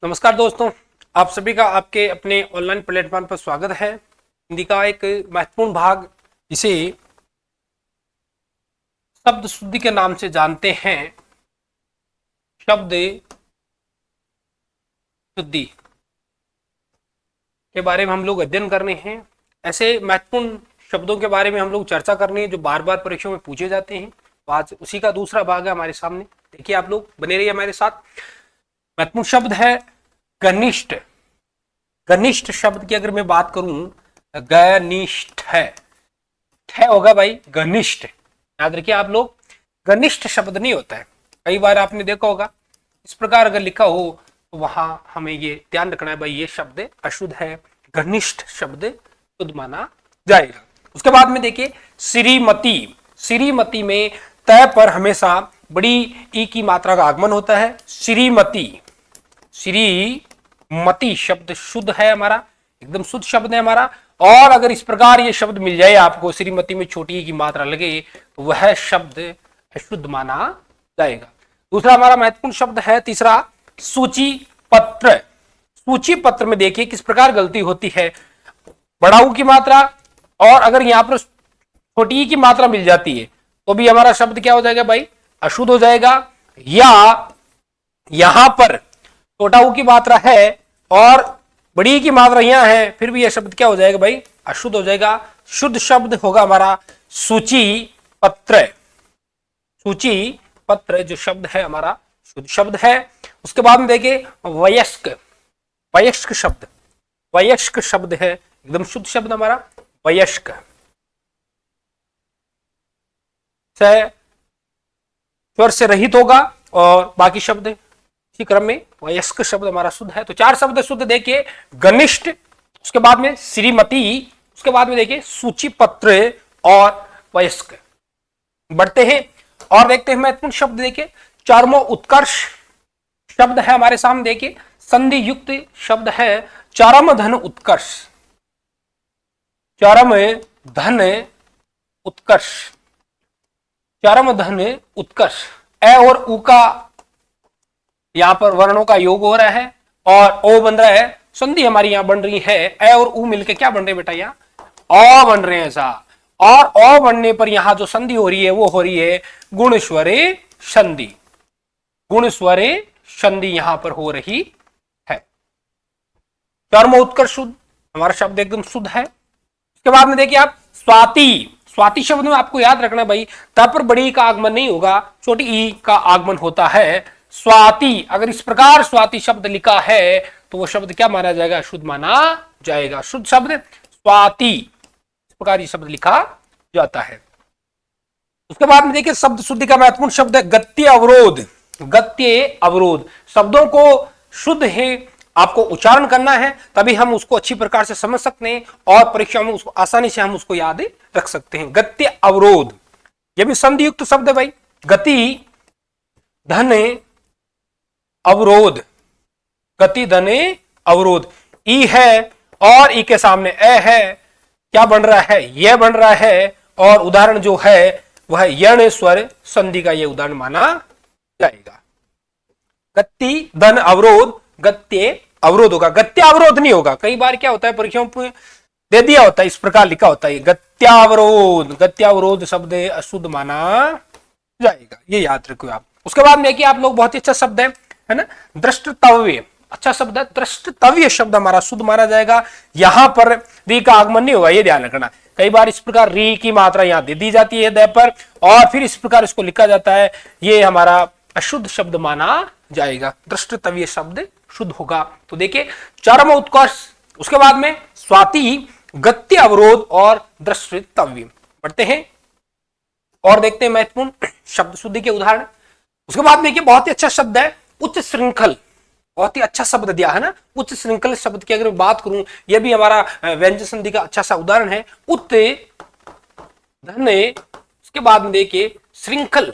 नमस्कार दोस्तों, आप सभी का आपके अपने ऑनलाइन प्लेटफॉर्म पर स्वागत है। हिंदी का एक महत्वपूर्ण भाग जिसे शब्द शुद्धि के नाम से जानते हैं, शब्द शुद्धि के बारे में हम लोग अध्ययन करने हैं। ऐसे महत्वपूर्ण शब्दों के बारे में हम लोग चर्चा करनी है जो बार बार परीक्षाओं में पूछे जाते हैं। तो आज उसी का दूसरा भाग है हमारे सामने। देखिए, आप लोग बने रहिए हमारे साथ। महत्वपूर्ण शब्द है घनिष्ठ। घनिष्ठ शब्द की अगर मैं बात करूं, घनिष्ठ है होगा भाई घनिष्ठ। याद रखिए आप लोग, घनिष्ठ शब्द नहीं होता है। कई बार आपने देखा होगा इस प्रकार अगर लिखा हो तो वहां हमें ये ध्यान रखना है भाई ये शब्द अशुद्ध है, घनिष्ठ शब्द शुद्ध माना जाएगा। उसके बाद में देखिए श्रीमती। श्रीमती में तय पर हमेशा बड़ी ई की मात्रा का आगमन होता है। श्रीमती, श्रीमती शब्द शुद्ध है हमारा, एकदम शुद्ध शब्द है हमारा। और अगर इस प्रकार ये शब्द मिल जाए आपको, श्रीमती में छोटी ई की मात्रा लगे, तो वह शब्द अशुद्ध माना जाएगा। दूसरा हमारा महत्वपूर्ण शब्द है तीसरा, सूची पत्र। सूची पत्र में देखिए किस प्रकार गलती होती है। बड़ा ऊ की मात्रा और अगर यहां पर छोटी ई की मात्रा मिल जाती है तो भी हमारा शब्द क्या हो जाएगा भाई, अशुद्ध हो जाएगा। या यहां पर छोटा ऊ की मात्रा है और बड़ी की मात्रा यहां है, फिर भी यह शब्द क्या हो जाएगा भाई, अशुद्ध हो जाएगा। शुद्ध शब्द होगा हमारा सूची पत्र। सूची पत्र जो शब्द है हमारा शुद्ध शब्द है। उसके बाद में देखिए वयस्क। वयस्क शब्द, वयस्क शब्द है एकदम शुद्ध शब्द हमारा वयस्क। स्वर से रहित होगा और बाकी शब्द इसी क्रम में वयस्क शब्द हमारा शुद्ध है। तो चार शब्द शुद्ध देखिए, घनिष्ठ, उसके बाद में श्रीमती, उसके बाद में देखिए सूची पत्र और वयस्क। बढ़ते हैं और देखते हैं महत्वपूर्ण शब्द। देखिए चारमो उत्कर्ष शब्द है हमारे सामने। देखिए संधि युक्त शब्द है चारम धन उत्कर्ष। चारम धन उत्कर्ष, चारम धन उत्कर्ष। ए और उ का यहां पर वर्णों का योग हो रहा है और ओ बन रहा है, संधि हमारी यहां बन रही है। ए और उ मिलके क्या बन रहे बेटा, यहां अ बन रहे हैं ऐसा। और अ बनने पर यहां जो संधि हो रही है वो हो रही है गुण स्वरे संधि। गुण स्वरे संधि यहां पर हो रही है। कर्म उत्कर्ष शुद्ध, हमारा शब्द एकदम शुद्ध है। उसके बाद में देखिए आप स्वाति। स्वाति शब्द में आपको याद रखना भाई, तब पर बड़ी ई का आगमन नहीं होगा, छोटी ई का आगमन होता है। स्वाति, अगर इस प्रकार स्वाति शब्द लिखा है तो वो शब्द क्या माना जाएगा, शुद्ध माना जाएगा। शुद्ध शब्द स्वाति, इस प्रकार ये शब्द लिखा जाता है। उसके बाद में देखिए शब्द शुद्धि का महत्वपूर्ण शब्द है गत्य अवरोध। गत्य अवरोध, शब्दों को शुद्ध है आपको उच्चारण करना है, तभी हम उसको अच्छी प्रकार से समझ सकते हैं और परीक्षा में उसको आसानी से हम उसको याद रख सकते हैं। गत्य अवरोध, यह भी संधि युक्त शब्द है भाई। गति धन अवरोध, गति धन अवरोध। ई है और ई के सामने ए है, क्या बन रहा है, यह बन रहा है। और उदाहरण जो है वह यण स्वर संधि का यह उदाहरण माना जाएगा। गति धन अवरोध, गत्य अवरोध होगा, गत्यावरोध नहीं होगा। कई बार क्या होता है परीक्षाओं में दे दिया होता है, इस प्रकार लिखा होता है गत्यावरोध। गत्यावरोध शब्द अशुद्ध माना जाएगा, ये याद रखो आप। उसके बाद में देखिए आप लोग, बहुत ही अच्छा शब्द है ना, दृष्टतव्य। अच्छा शब्द है दृष्टतव्य, शब्द हमारा शुद्ध माना जाएगा। यहां पर री का आगमन नहीं होगा, ये ध्यान रखना। कई बार इस प्रकार री की मात्रा यहां दे दी जाती है दय पर और फिर इस प्रकार इसको लिखा जाता है, ये हमारा अशुद्ध शब्द माना जाएगा। दृष्टतव्य शब्द शुद्ध होगा। तो देखिए चरम उत्कर्ष, उसके बाद में स्वाति, गत्य अवरोध और दृष्टतव्य। बढ़ते हैं और देखते हैं महत्वपूर्ण शब्द शुद्धि के उदाहरण। उसके बाद देखिए बहुत ही अच्छा शब्द है उच्च श्रृंखल। बहुत ही अच्छा शब्द दिया है ना, उच्च श्रृंखल शब्द की अगर मैं बात करूं, यह भी हमारा व्यंजन संधि का अच्छा सा उदाहरण है। उत धन, उसके बाद में देखिए श्रृंखल,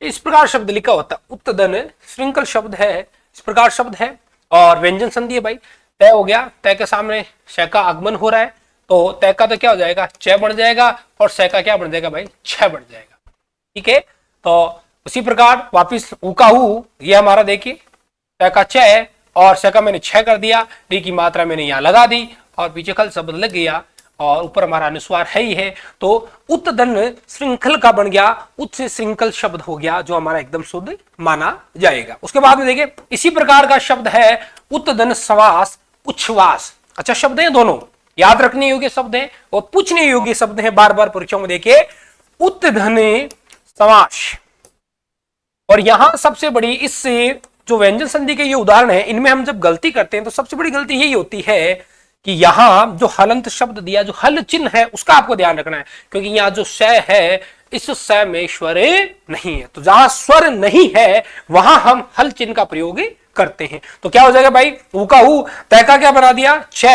इस प्रकार शब्द लिखा होता है। उत्तधन श्रृंखल शब्द है, इस प्रकार शब्द है और व्यंजन संधि है भाई। तय हो गया, तय के सामने श का आगमन हो रहा है तो तय का तो क्या हो जाएगा, च बन जाएगा और स का क्या बन जाएगा भाई, छ बन जाएगा। ठीक है, तो उसी प्रकार वापिस ऊ का ऊ, ये हमारा देखिए त का च और श का मैंने छ कर दिया, री की मात्रा मैंने यहां लगा दी और पीछे खल शब्द लग गया और ऊपर हमारा अनुस्वार है ही है। तो उत्तधन श्रृंखल का बन गया, उच्च श्रृंखल शब्द हो गया जो हमारा एकदम शुद्ध माना जाएगा। उसके बाद में देखिए इसी प्रकार का शब्द है उत्तधन समास उच्छ्वास। अच्छा शब्द है दोनों, याद रखने योग्य शब्द है और पूछने योग्य शब्द है, बार बार परीक्षाओं में देखिए उत्तधन समास। और यहां सबसे बड़ी इससे जो व्यंजन संधि के ये उदाहरण है, इनमें हम जब गलती करते हैं तो सबसे बड़ी गलती यही होती है कि यहां जो हलंत शब्द दिया, जो हल चिन्ह है उसका आपको ध्यान रखना है, क्योंकि यहां जो स है इस स में स्वर नहीं है। तो जहां स्वर नहीं है वहां हम हल चिन्ह का प्रयोग करते हैं। तो क्या हो जाएगा भाई, ऊ का ऊ, तय का क्या बना दिया छ,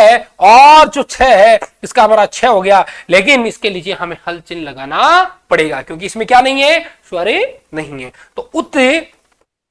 और जो छ है इसका हमारा छ हो गया, लेकिन इसके लीजिए हमें हल चिन्ह लगाना पड़ेगा क्योंकि इसमें क्या नहीं है, स्वर नहीं है। तो उत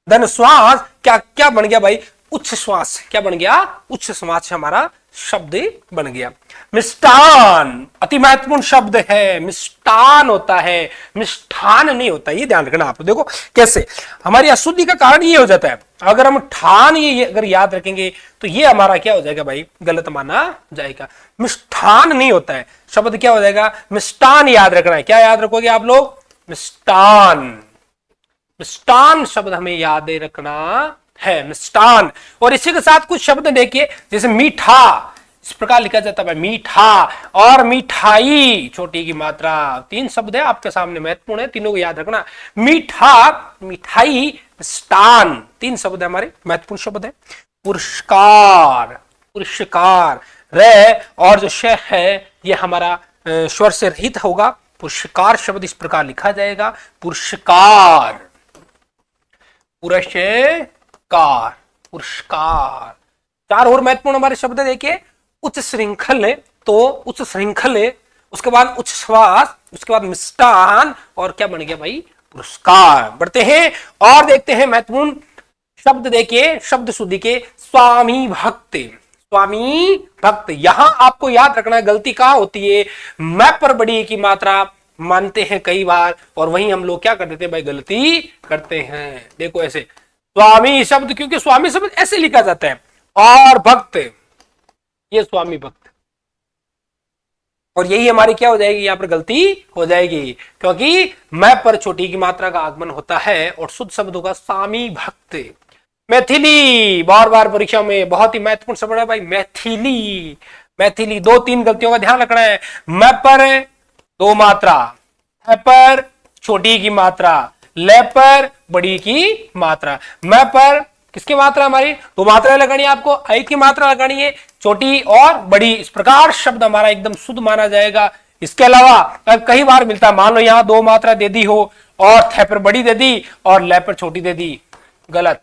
धन श्वास क्या क्या बन गया भाई, उच्च श्वास। क्या बन गया, उच्च श्वास हमारा शब्द बन गया। मिष्टान अति महत्वपूर्ण शब्द है, मिष्टान होता है, मिष्ठान नहीं होता, ये ध्यान रखना आप। देखो कैसे हमारी अशुद्धि का कारण ये हो जाता है, अगर हम ठान ये अगर याद रखेंगे तो ये हमारा क्या हो जाएगा भाई, गलत माना जाएगा। मिष्ठान नहीं होता है, शब्द क्या हो जाएगा, मिष्टान याद रखना है। क्या याद रखोगे आप लोग, मिष्टान। मिष्टान शब्द हमें याद रखना है, मिष्टान। और इसी के साथ कुछ शब्द देखिए, जैसे मीठा, इस प्रकार लिखा जाता है मीठा, और मिठाई छोटी की मात्रा। तीन शब्द है आपके सामने, महत्वपूर्ण है, तीनों को याद रखना। मीठा, मिठाई, मिष्टान, तीन शब्द है हमारे महत्वपूर्ण शब्द है। पुरस्कार, पुरस्कार, रे और जो श है ये हमारा स्वर से रहित होगा। पुरस्कार शब्द इस प्रकार लिखा जाएगा, पुरस्कार, पुरस्कार, पुरस्कार। चार और महत्वपूर्ण हमारे शब्द देखिए, उच्च श्रृंखल है, तो उच्च श्रृंखल है, उसके बाद उच्च श्वास, उसके बाद मिष्टान, और क्या बन गया भाई, पुरस्कार। बढ़ते हैं और देखते हैं महत्वपूर्ण शब्द देखिए शब्द शुद्धि के, स्वामी भक्त। स्वामी भक्त, यहां आपको याद रखना है गलती कहां होती है, मैं पर बड़ी की मात्रा मानते हैं कई बार, और वहीं हम लोग क्या कर देते हैं भाई, गलती करते हैं। देखो ऐसे स्वामी शब्द, क्योंकि स्वामी शब्द ऐसे लिखा जाता है, और भक्त, ये स्वामी भक्त, और यही हमारी क्या हो जाएगी, यहां पर गलती हो जाएगी, क्योंकि मैं पर छोटी की मात्रा का आगमन होता है और शुद्ध शब्द होगा स्वामी भक्त। मैथिली, बार बार परीक्षा में बहुत ही महत्वपूर्ण शब्द है भाई, मैथिली। मैथिली, दो तीन गलतियों का ध्यान रखना है, मैं पर दो मात्रा, है पर छोटी की मात्रा, ले पर बड़ी की मात्रा। मैं पर किसकी मात्रा, हमारी दो मात्रा लगानी है, आपको आई की मात्रा लगानी है, छोटी और बड़ी, इस प्रकार शब्द हमारा एकदम शुद्ध माना जाएगा। इसके अलावा कई बार मिलता है, मान लो यहां दो मात्रा दे दी हो और थे पर बड़ी दे दी और ले पर छोटी दे दी, गलत।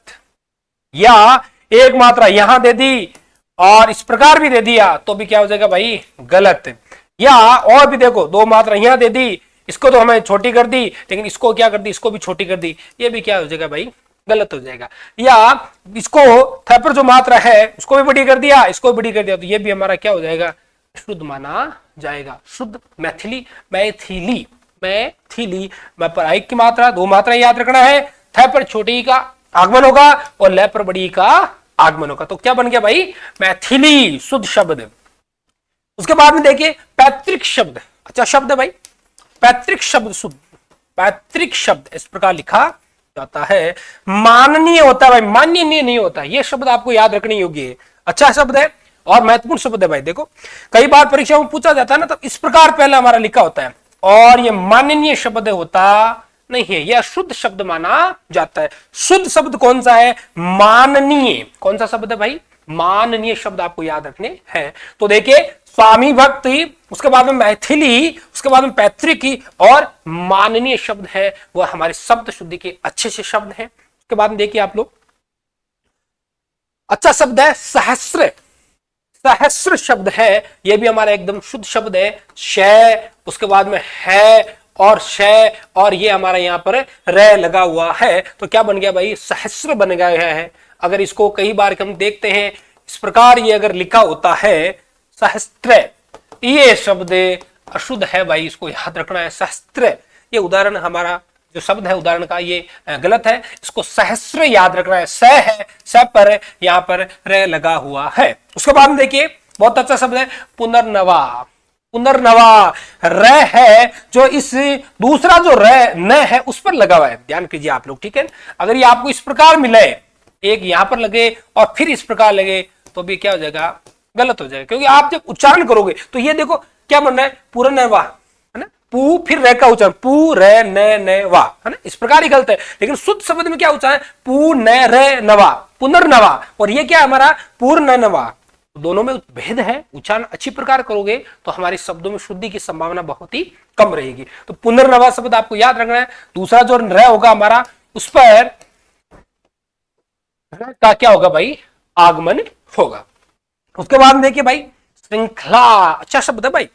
या एक मात्रा यहां दे दी और इस प्रकार भी दे दिया तो भी क्या हो जाएगा भाई, गलत। या और भी देखो, दो मात्रा यहां दे दी, इसको तो हमें छोटी कर दी, लेकिन इसको क्या कर दी, इसको भी छोटी कर दी, ये भी क्या हो जाएगा भाई, गलत हो जाएगा। या इसको थ पर जो मात्रा है उसको भी बड़ी कर दिया, इसको भी बड़ी कर दिया, तो ये भी हमारा क्या हो जाएगा, शुद्ध माना जाएगा। शुद्ध मैथिली, मैथिली, मैथिली। मैं पर आई की मात्रा, दो मात्रा याद रखना है, थ पर छोटी का आगमन होगा और ले पर बड़ी का आगमन होगा, तो क्या बन गया भाई, मैथिली, शुद्ध शब्द। उसके बाद में देखिए पैतृक शब्द। अच्छा शब्द है भाई, पैतृक शब्द शुद्ध, पैतृक शब्द इस प्रकार लिखा जाता है, माननीय होता है भाई, माननीय नहीं होता, ये शब्द आपको याद रखने योग्य है। अच्छा शब्द है और महत्वपूर्ण शब्द है भाई। देखो कई बार परीक्षा में पूछा जाता है ना, तो इस प्रकार पहले हमारा लिखा होता है, और ये माननीय शब्द होता नहीं है, यह शुद्ध शब्द माना जाता है। शुद्ध शब्द कौन सा है, माननीय। कौन सा शब्द है भाई, माननीय शब्द आपको याद रखने हैं। तो देखिए स्वामी भक्ति, उसके बाद में मैथिली, उसके बाद में पैतृकी, और माननीय शब्द है वह हमारे शब्द शुद्धि के अच्छे से शब्द हैं। उसके बाद में देखिए आप लोग, अच्छा शब्द है सहस्र। सहस्र शब्द है, यह भी हमारा एकदम शुद्ध शब्द है। श, उसके बाद में है और श, और ये हमारा यहाँ पर रे लगा हुआ है, तो क्या बन गया भाई, सहस्र बन गया है। अगर इसको कई बार हम देखते हैं इस प्रकार, ये अगर लिखा होता है सहस्त्र, ये शब्द अशुद्ध है भाई, इसको याद रखना है। सहस्त्र, ये उदाहरण हमारा जो शब्द है उदाहरण का ये गलत है, इसको सहस्र याद रखना है। स है, स पर यहां पर र लगा हुआ है। उसके बाद में देखिए बहुत अच्छा शब्द है पुनर्नवा। पुनर्नवा र है जो इस दूसरा जो र न है उस पर लगा हुआ है, ध्यान कीजिए आप लोग, ठीक है। अगर ये आपको इस प्रकार मिले, एक यहां पर लगे और फिर इस प्रकार लगे, तो भी क्या हो जाएगा, गलत हो जाएगा। क्योंकि आप जब उच्चारण करोगे तो ये देखो क्या बन रहा है, पुनर्नवा है ना, पू फिर र का उच्चारण, पू र न वा है ना, इस प्रकार ही गलत है। लेकिन शुद्ध शब्द में क्या उच्चारण, पू न र नवा, पुनर्नवा। और ये क्या है हमारा पुनर्नवा, दोनों में भेद है। उच्चारण अच्छी प्रकार करोगे तो हमारे शब्दों में शुद्धि की संभावना बहुत ही कम रहेगी। तो पुनर्नवा शब्द आपको याद रखना है। दूसरा जो र होगा हमारा, उस पर का क्या होगा भाई, आगमन होगा। उसके बाद देखिए भाई श्रृंखला, अच्छा शब्द है भाई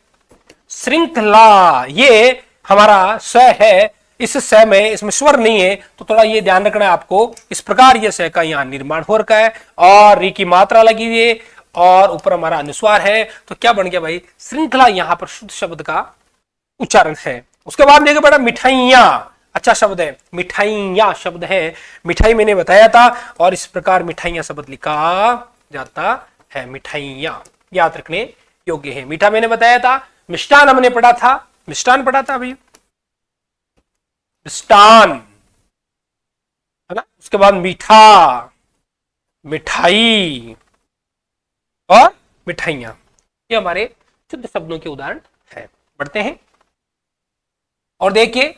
श्रृंखला। ये हमारा स है, इस स में इसमें स्वर नहीं है, तो थोड़ा ये ध्यान रखना है आपको। इस प्रकार ये स का यहाँ निर्माण हो रखा है और री की मात्रा लगी हुई है और ऊपर हमारा अनुस्वार है, तो क्या बन गया भाई, श्रृंखला यहां पर शुद्ध शब्द का उच्चारण है। उसके बाद देखिए बेटा मिठाइयां, अच्छा शब्द है, मिठाइयां शब्द है। मिठाई मैंने बताया था और इस प्रकार मिठाइयां शब्द लिखा जाता है। मिठाइयां याद रखने योग्य है। मीठा मैंने बताया था, मिष्टान हमने पढ़ा था, मिष्टान पढ़ा था अभी, मिष्टान है ना। उसके बाद मीठा, मिठाई और मिठाइयां, ये हमारे शुद्ध शब्दों के उदाहरण है। बढ़ते हैं और देखिए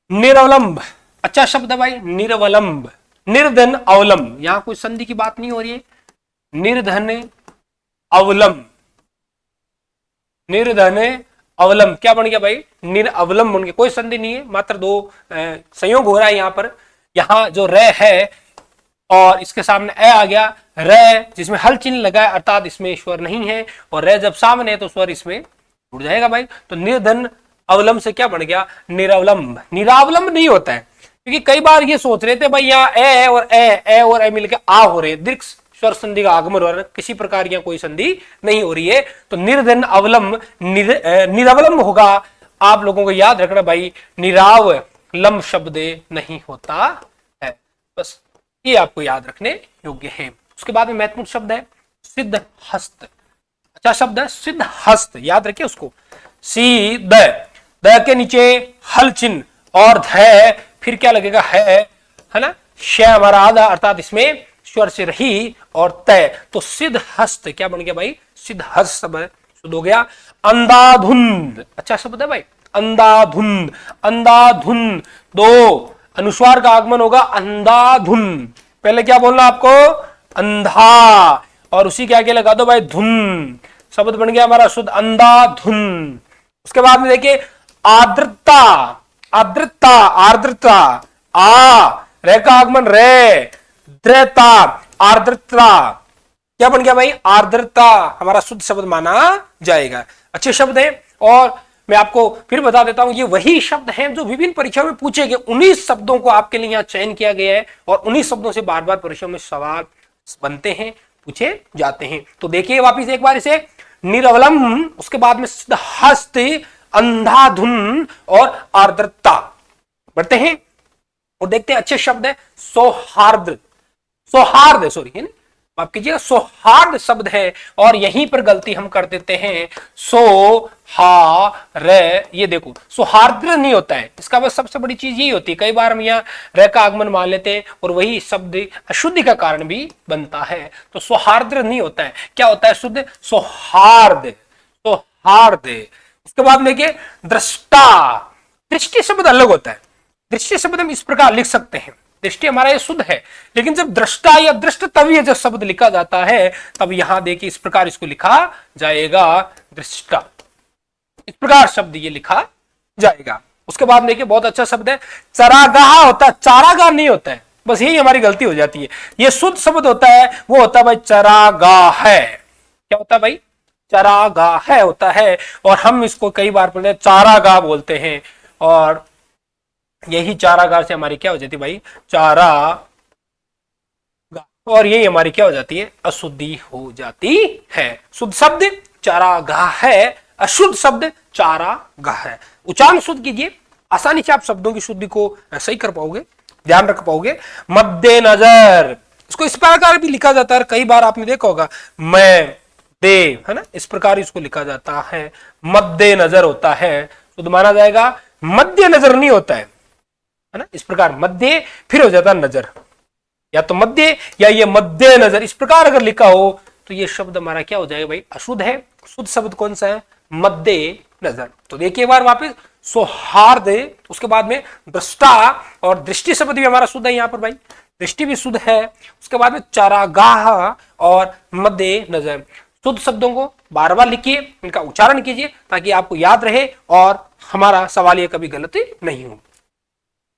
निरवलंब, अच्छा शब्द है भाई निरवलंब। निर्धन अवलंब, यहां कोई संधि की बात नहीं हो रही है। निर्धन अवलंब, निर्धन अवलंब क्या बन गया भाई, निरअवलंब बन गया, कोई संधि नहीं है, मात्र दो संयोग हो रहा है यहां पर। यहां जो र है और इसके सामने ए आ गया, र जिसमें हल चिन्ह लगा है अर्थात इसमें स्वर नहीं है, और र जब सामने है तो स्वर इसमें जुड़ जाएगा भाई। तो निर्धन अवलंब से क्या बन गया, निरावलंब। निरावलंब नहीं होता है, क्योंकि कई बार ये सोच रहे थे भाई यहाँ ए है और ए और ए मिलकर आ हो रहे, दीर्घ स्वर संधि का आगमन हो रहा है, किसी प्रकार की कोई संधि नहीं हो रही है। तो निर्धन अवलंब निरावलंब होगा। आप लोगों को याद रखना भाई, निरावलंब शब्द नहीं होता है, बस ये आपको याद रखने योग्य है। उसके बाद में महत्वपूर्ण शब्द है सिद्ध हस्त, अच्छा शब्द है सिद्ध हस्त, याद रखिए उसको। सीध, द के नीचे हल चिन्ह और ध, फिर क्या लगेगा है ना, श हमारा आधा अर्थात इसमें स्वर से रही और तय, तो सिद्ध हस्त क्या बन गया भाई, सिद्ध हस्त शब्द शुद्ध हो गया। अंधाधुंध, अच्छा शब्द है भाई अंधाधुंध। अंधाधुंध दो अनुस्वार का आगमन होगा, अंधाधुंध। पहले क्या बोलना आपको, अंधा, और उसी के आगे लगा दो भाई धुन, शब्द बन गया हमारा शुद्ध अंधाधुन। उसके बाद में देखिए आर्द्रता, आर्द्रता, आर्द्रता, आ रे का आगमन रे, द्रता, आर्द्रता क्या बन गया भाई, आर्द्रता हमारा शुद्ध शब्द माना जाएगा। अच्छे शब्द है, और मैं आपको फिर बता देता हूं ये वही शब्द हैं जो विभिन्न परीक्षाओं में पूछे गए। 19 शब्दों को आपके लिए यहाँ चयन किया गया है और 19 शब्दों से बार बार परीक्षाओं में सवाल बनते हैं, पूछे जाते हैं। तो देखिए वापिस एक बार इसे, निरवलंब, उसके बाद में हस्त, अंधाधुन और आर्द्रता। बढ़ते हैं और देखते हैं अच्छे शब्द है सौहार्द, सौहार्द सॉरी है ना, माफ कीजिएगा, सौहार्द शब्द है और यहीं पर गलती हम कर देते हैं, सो हा रे, ये देखो सौहार्द नहीं होता है, इसका बस सबसे बड़ी चीज यही होती है, कई बार हम यहाँ रे का आगमन मान लेते हैं और वही शब्द अशुद्धि का कारण भी बनता है। तो सौहार्द नहीं होता है, क्या होता है शुद्ध, सौहार्द, सौहार्द। उसके बाद देखिए दृष्टा, दृष्टि शब्द अलग होता है। दृष्टि शब्द हम इस प्रकार लिख सकते हैं, दृष्टि हमारा ये शुद्ध है, लेकिन जब दृष्टा या दृष्टतव्य जब शब्द लिखा जाता है तब यहां देखिए इस प्रकार इसको लिखा जाएगा, दृष्टा, इस प्रकार शब्द ये लिखा जाएगा। उसके बाद देखिए बहुत अच्छा शब्द है चरागाह होता है, चारागाह नहीं होता है, बस यही हमारी गलती हो जाती है। ये शुद्ध शब्द होता है, वो होता है भाई चरागाह है, क्या होता है भाई, चरागाह है होता है, और हम इसको कई बार पढ़ते चारागाह बोलते हैं, और यही चारागाह से हमारी क्या हो जाती है भाई, चारा, और यही हमारी क्या हो जाती है, अशुद्धि हो जाती है। शुद्ध शब्द चारागाह है, अशुद्ध शब्द चारागाह है। उच्चारण शुद्ध कीजिए, आसानी से आप शब्दों की शुद्धि को सही कर पाओगे, ध्यान रख पाओगे। मद्दे नजर, इसको इस प्रकार भी लिखा जाता है, कई बार आपने देखा होगा, मैं दे, है ना, इस प्रकार इसको लिखा जाता है। मद्दे नजर होता है, शुद्ध माना जाएगा। मध्य नजर नहीं होता है ना, इस प्रकार मध्य फिर हो जाता है नजर, या तो मध्य या ये मध्य नजर, इस प्रकार अगर लिखा हो तो ये शब्द हमारा क्या हो जाएगा भाई, अशुद्ध है। शुद्ध शब्द कौन सा है, मध्य नजर। तो देखिए एक बार वापस, सौहार्द, उसके बाद में दृष्टा, और दृष्टि शब्द भी हमारा शुद्ध है यहाँ पर भाई, दृष्टि भी शुद्ध है। उसके बाद में चारागाह और मध्य नजर। शुद्ध शब्दों को बार बार लिखिए, इनका उच्चारण कीजिए ताकि आपको याद रहे और हमारा सवाल ये कभी गलती नहीं हो।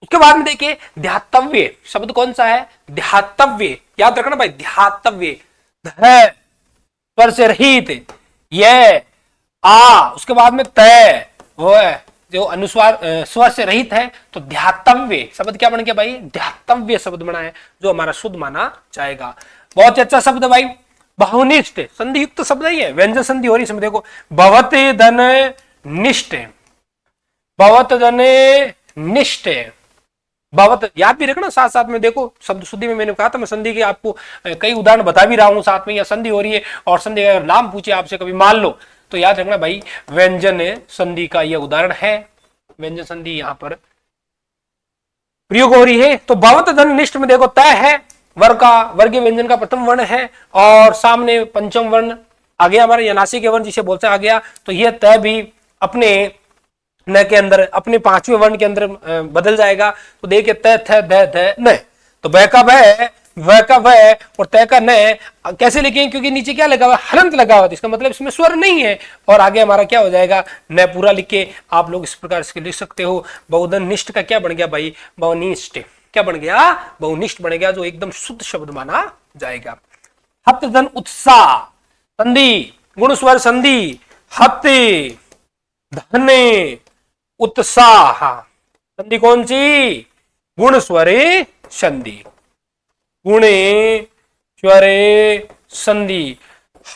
उसके बाद में देखिए ध्यातव्य शब्द कौन सा है, ध्यातव्य, याद रखना भाई, ध्यातव्य, ध स्वर से रहित, ये आ, उसके बाद में तय, वो है जो अनुस्वार स्वर से रहित है, तो ध्यातव्य शब्द क्या बन गया भाई, ध्यातव्य शब्द बना है, जो हमारा शुद्ध माना जाएगा। बहुत अच्छा शब्द भाई, बहुनिष्ठ, संधि युक्त शब्द ही है, व्यंजन संधि हो रही है, देखो, भवत धन निष्ठ, भवत धन निष्ठ, भवत याद भी रखना साथ साथ में। देखो शब्द शुद्धि में मैंने कहा था, मैं संधि के आपको कई उदाहरण बता भी रहा हूं साथ में, या संधि हो रही है और संधि का नाम पूछे आपसे कभी, मान लो, तो याद रखना भाई, व्यंजन संधि का यह उदाहरण है, व्यंजन संधि यहां पर प्रयोग हो रही है। तो भवत धन निष्ठ में देखो, तय है, वर्ग का, वर्गीय व्यंजन का प्रथम वर्ण है, और सामने पंचम वर्ण आ गया हमारे, या नासिक वर्ण जिसे बोलते आ गया, तो यह तय भी अपने न के अंदर, अपने पांचवें वर्ण के अंदर बदल जाएगा। तो देखिए तय थ ध ध न, तो ब का भ, व का व और तय का न कैसे लिखेंगे, क्योंकि नीचे क्या लगा हुआ, हलंत लगा हुआ, इसका मतलब इसमें स्वर नहीं है, और आगे हमारा क्या हो जाएगा, न पूरा लिख के आप लोग इस प्रकार से लिख सकते हो। बहुधन निष्ठ का क्या बन गया भाई, बहुनिष्ठ, क्या बन गया, बहुनिष्ठ बन गया, जो एकदम शुद्ध शब्द माना जाएगा। हत धन उत्साह, संधि, गुण स्वर संधि, हत धन उत्साह, संधि कौन सी, गुण स्वरे संधि, गुणे स्वरे संधि।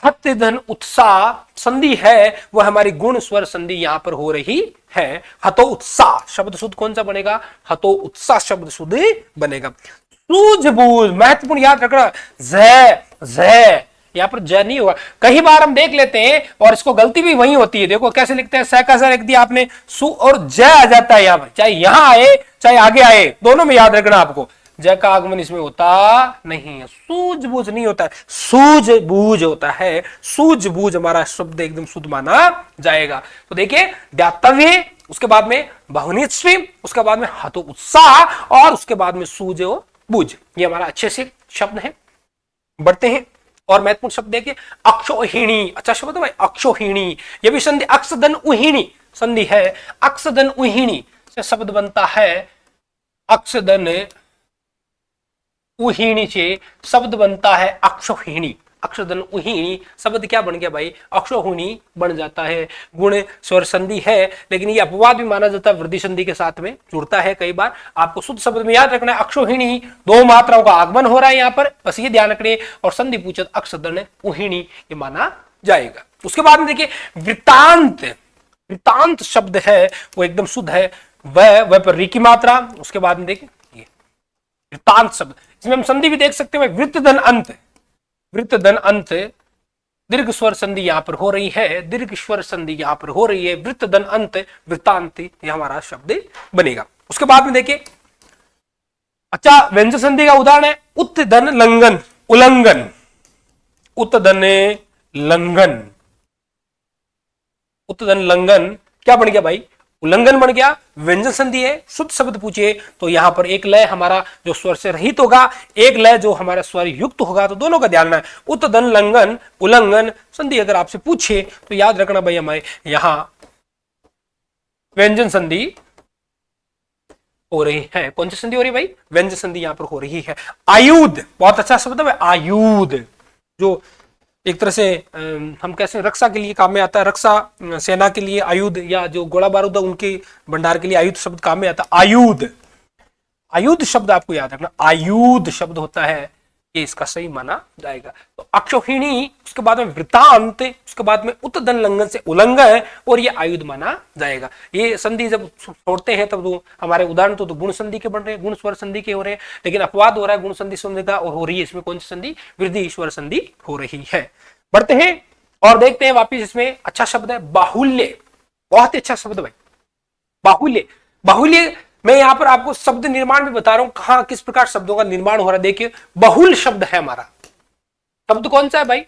हत धन उत्साह संधि है, वह हमारी गुण स्वर संधि यहां पर हो रही है। हतो उत्साह शब्द शुद्ध कौन सा बनेगा, हतो उत्साह शब्द शुद्ध बनेगा। सूझबूझ महत्वपूर्ण याद रखना, ज यहाँ पर ज नहीं होगा, कई बार हम देख लेते हैं और इसको गलती भी वही होती है। देखो कैसे लिखते हैं, स का स लिख दिया आपने, सु और ज आ जाता है यहाँ पर, चाहे यहाँ आए चाहे आगे आए, दोनों में याद रखना आपको, ज का आगमन इसमें होता नहीं है, सूझबूझ नहीं होता है, सूझबूझ होता है। सूझबूझ हमारा शब्द एकदम शुद्ध माना जाएगा। तो देखिए ध्यातव्य, उसके बाद में बहुनिष्ठ, उसके बाद में हतो उत्साह, और उसके बाद में सूझ और बूझ, ये हमारा अच्छे से शब्द है। बढ़ते हैं और महत्वपूर्ण शब्द देखिए, अक्षोहिणी, अच्छा शब्द है भाई, अक्षोहिणी, ये भी संधि, अक्षदन उहिणी संधि है, अक्षदन उहिणी से शब्द बनता है, अक्षदन उहिणी से शब्द बनता है अक्षोहिणी। अक्षदन उहिणी शब्द क्या बन गया भाई, अक्षोहिणी बन जाता है। गुण स्वर संधि है, लेकिन ये अपवाद भी माना जाता है, वृद्धि संधि के साथ में जुड़ता है कई बार। आपको शुद्ध शब्द में याद रखना है, अक्षोहिणी, दो मात्राओं का आगमन हो रहा है यहाँ पर, बस ये ध्यान रखिए, और संधि पूछत अक्षदन उहिणी ये माना जाएगा। उसके बाद में देखिए वृत्तांत, वृत्तांत शब्द है वो एकदम शुद्ध है, वह पर री की मात्रा। उसके बाद में देखिए वृत्तांत शब्द, इसमें हम संधि भी देख सकते हैं, वृत्त धन अंत, वृत्त धन अंत, दीर्घ स्वर संधि यहां पर हो रही है, दीर्घ स्वर संधि यहां पर हो रही है, वृत्त धन अंत, वृत्तांत, यह हमारा शब्द बनेगा। उसके बाद में देखिए, अच्छा व्यंजन संधि का उदाहरण है उत धन लंघन, उल्लंघन, उत धन लंघन, उत धन लंघन क्या बन गया भाई, उल्लंघन बन गया। व्यंजन संधि है, शुद्ध शब्द पूछिए तो यहां पर एक लय हमारा जो स्वर से रहित होगा, एक लय जो हमारा स्वर युक्त होगा, तो दोनों का ध्यान रखना है। उत्तधन लंघन उल्लंघन संधि अगर आपसे पूछे तो याद रखना भाई, हमारे यहां व्यंजन संधि हो रही है। कौन सी संधि हो रही है भाई, व्यंजन संधि यहां पर हो रही है। आयुध, बहुत अच्छा शब्द है आयुध, जो एक तरह से हम कैसे रक्षा के लिए काम में आता है, रक्षा सेना के लिए आयुध, या जो गोला बारूद उनके भंडार के लिए आयुध शब्द काम में आता है। आयुध, आयुध शब्द आपको याद रखना, आयुध शब्द होता है ये इसका सही माना जाएगा। तो अक्षौहिणी, उसके बाद में वृतांत, उसके बाद में उत्तदन लंघन से उल्लंघन, और ये आयुध माना जाएगा। ये संधि जब छोड़ते हैं तब तो हमारे उदाहरण तो गुण संधि के बन रहे हैं, गुण स्वर संधि के हो रहे हैं, लेकिन अपवाद हो रहा है गुण संधि संधि का, और हो रही है इसमें कौन सी संधि, वृद्धि ईश्वर संधि हो रही है। बढ़ते हैं और देखते हैं वापिस। इसमें अच्छा शब्द है बाहुल्य, बहुत ही अच्छा शब्द भाई, बाहुल्य। बाहुल्य मैं यहां पर आपको शब्द निर्माण भी बता रहा हूं, कहां किस प्रकार शब्दों का निर्माण हो रहा है। देखिए बहुल शब्द है हमारा, शब्द कौन सा है भाई,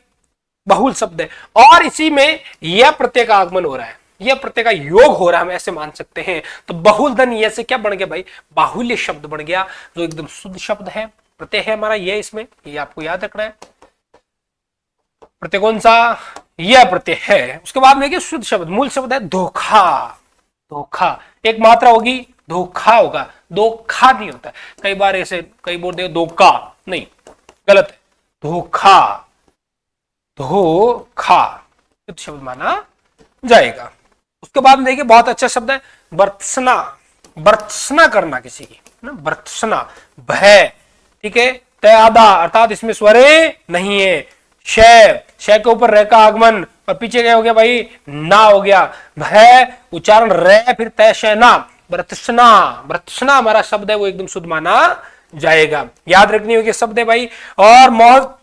बहुल शब्द है, और इसी में यह प्रत्यय का आगमन हो रहा है, यह प्रत्यय का योग हो रहा है, हम ऐसे मान सकते हैं। तो बहुल धन ये से क्या बन गया भाई, बाहुल्य शब्द बन गया, जो एकदम शुद्ध शब्द है, प्रत्यय है हमारा ये, इसमें ये आपको याद रखना है। प्रत्यय कौन सा, यह प्रत्यय है। उसके बाद में देखिए शुद्ध शब्द, मूल शब्द है धोखा, धोखा, एक मात्रा होगी, धोखा होगा, धोखा नहीं होता। कई बार ऐसे कई बोल दे धोखा, नहीं, गलत है, धोखा, धोखा शुद्ध शब्द माना जाएगा। उसके बाद में देखिए बहुत अच्छा शब्द है बर्त्सना, बर्त्सना करना किसी की ना, बर्त्सना, भय, ठीक है, तयादा अर्थात इसमें स्वरे नहीं है, शय, शय के ऊपर रे का आगमन, और पीछे क्या हो गया भाई, ना हो गया, भय उच्चारण रे फिर तय शयना, बर्त्सना, बर्त्सना हमारा शब्द है वो एकदम शुद्ध माना जाएगा। याद रखनी होगी शब्द है भाई। और बहुत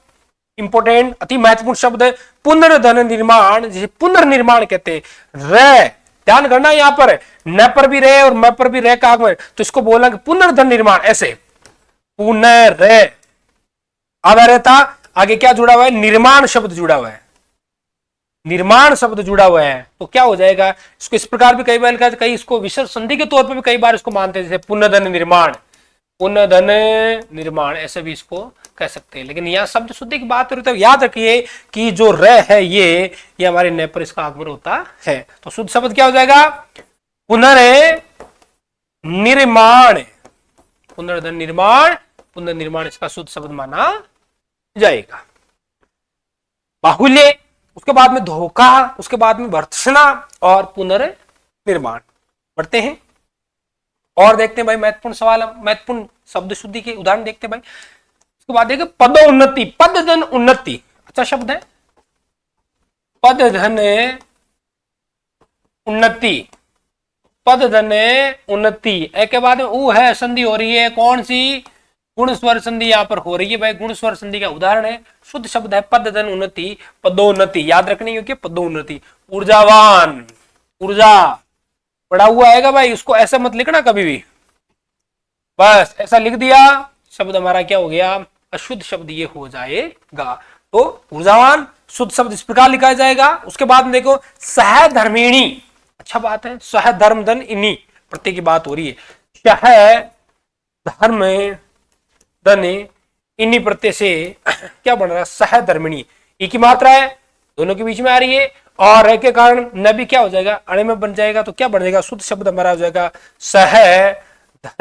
इंपोर्टेंट, अति महत्वपूर्ण शब्द है पुनर्धन निर्माण, जिसे पुनर्निर्माण कहते हैं। रे ध्यान करना, यहां पर न पर भी रे और म पर भी रे का आगमन, तो इसको बोला कि पुनर्धन निर्माण, ऐसे पुनर् आधा रहता, आगे क्या जुड़ा हुआ है, निर्माण शब्द जुड़ा हुआ है, निर्माण शब्द जुड़ा हुआ है, तो क्या हो जाएगा, इसको इस प्रकार भी कई बार कई इसको विसर्ग संधि के तौर पर भी कई बार इसको मानते हैं, जैसे पुनर्धन निर्माण, पुनर्धन निर्माण, ऐसे भी इसको कह सकते हैं। लेकिन यहां शब्द शुद्धि की बात हो रही, तो याद रखिए कि जो र है ये हमारे न पर इसका आगमन होता है। तो शुद्ध शब्द क्या हो जाएगा, पुनर्निर्माण, पुनर्धन निर्माण, पुनर्निर्माण इसका शुद्ध शब्द माना जाएगा। बाहुल्य, उसके बाद में धोखा, उसके बाद में भर्त्सना और पुनर्निर्माण। बढ़ते हैं और देखते हैं भाई महत्वपूर्ण सवाल, महत्वपूर्ण शब्द शुद्धि के उदाहरण देखते हैं भाई। उसके बाद देखिए पदोन्नति, पद धन उन्नति, अच्छा शब्द है, पद धन उन्नति, पद धन उन्नति, एक के बाद में ऊ है संधि हो रही है, कौन सी, गुण स्वर संधि यहां पर हो रही है भाई, गुण स्वर संधि का उदाहरण है, शुद्ध शब्द है पद धन उन्नति, पदोन्नति, याद रखनी होगी पदोन्नति। ऊर्जावान, ऊर्जा पड़ा हुआ आएगा भाई, उसको ऐसा मत लिखना कभी भी, बस ऐसा लिख दिया शब्द हमारा क्या हो गया, अशुद्ध शब्द ये हो जाएगा। तो ऊर्जावान शुद्ध शब्द इस प्रकार लिखा जाएगा। उसके बाद में देखो सहधर्मिणी, अच्छा बात है, सहधर्म धन इनी प्रत्यय की बात हो रही है, सह धर्म धन इन्हीं प्रत्यय से क्या बन रहा है, सहधर्मिणी, ई की मात्रा है, दोनों के बीच में आ रही है, और रह के कारण न भी क्या हो जाएगा, अणे में बन जाएगा, तो क्या बन जाएगा, शुद्ध शब्द हमारा हो जाएगा सहधर्मिणी,